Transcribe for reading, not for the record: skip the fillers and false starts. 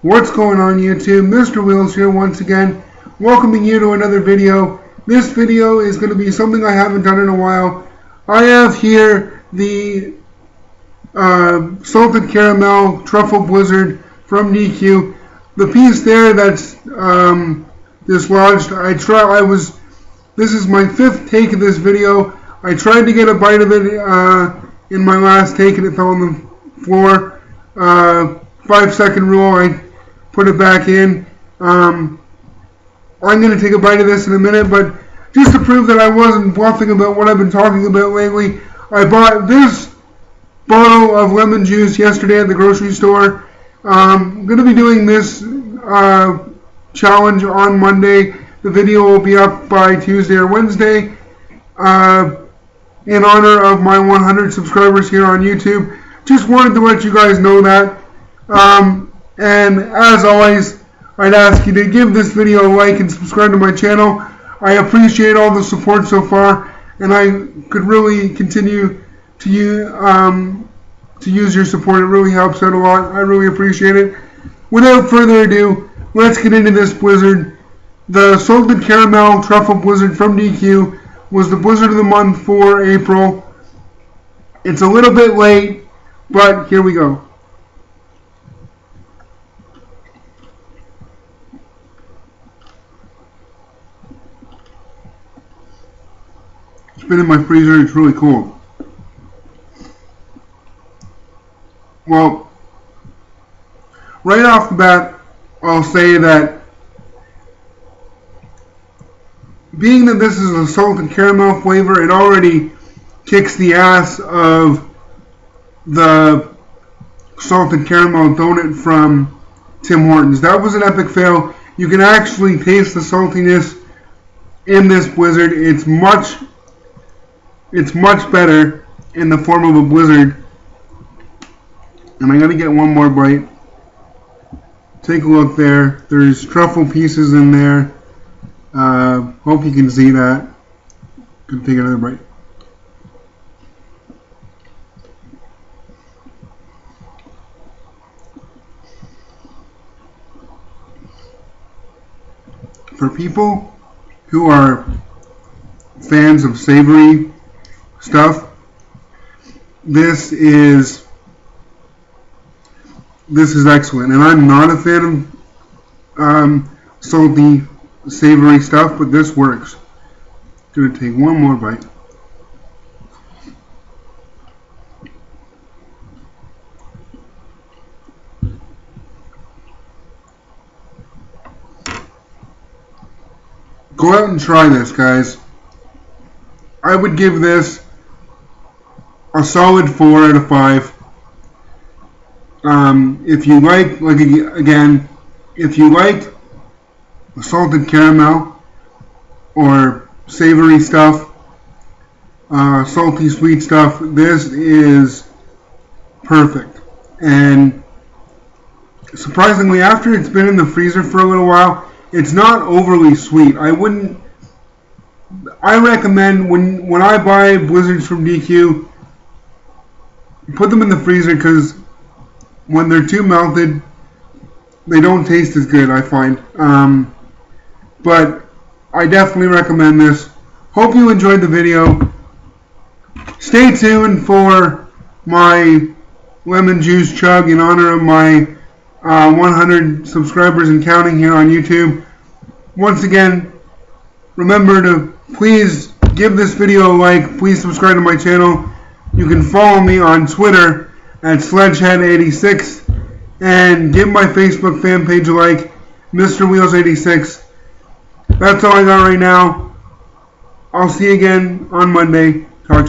What's going on YouTube? Mr. Wheels here once again, welcoming you to another video. This video is going to be something I haven't done in a while. I have here the salted caramel truffle blizzard from DQ. The piece there that's dislodged. This is my fifth take of this video. I tried to get a bite of it in my last take and it fell on the floor. 5-second rule. I put it back in. I'm going to take a bite of this in a minute, but just to prove that I wasn't bluffing about what I've been talking about lately, I bought this bottle of lemon juice yesterday at the grocery store. I'm going to be doing this challenge on Monday. The video will be up by Tuesday or Wednesday in honor of my 100 subscribers here on YouTube. Just wanted to let you guys know that. And as always, I'd ask you to give this video a like and subscribe to my channel. I appreciate all the support so far, and I could really continue to use your support. It really helps out a lot. I really appreciate it. Without further ado, let's get into this blizzard. The salted caramel truffle blizzard from DQ was the blizzard of the month for April. It's a little bit late, but here we go. It's been in my freezer. It's really cold. Well, right off the bat, I'll say that being that this is a salted caramel flavor, it already kicks the ass of the salted caramel donut from Tim Hortons. That was an epic fail. You can actually taste the saltiness in this blizzard. It's much better in the form of a blizzard. And I gotta get one more bite. Take a look there. There's truffle pieces in there. Hope you can see that. Gonna take another bite. For people who are fans of savory stuff, this is excellent. And I'm not a fan of salty, savory stuff, but this works. Gonna take one more bite. Go out and try this, guys. I would give this a solid 4 out of 5. If you if you like salted caramel or savory stuff, salty sweet stuff, this is perfect. And surprisingly, after it's been in the freezer for a little while, it's not overly sweet. I recommend when I buy blizzards from DQ, put them in the freezer, because when they're too melted, they don't taste as good, I find. But I definitely recommend this. Hope you enjoyed the video. Stay tuned for my lemon juice chug in honor of my 100 subscribers and counting here on YouTube. Once again, remember to please give this video a like. Please subscribe to my channel. You can follow me on Twitter at Sledgehead86 and give my Facebook fan page a like, Mr. Wheels86. That's all I got right now. I'll see you again on Monday.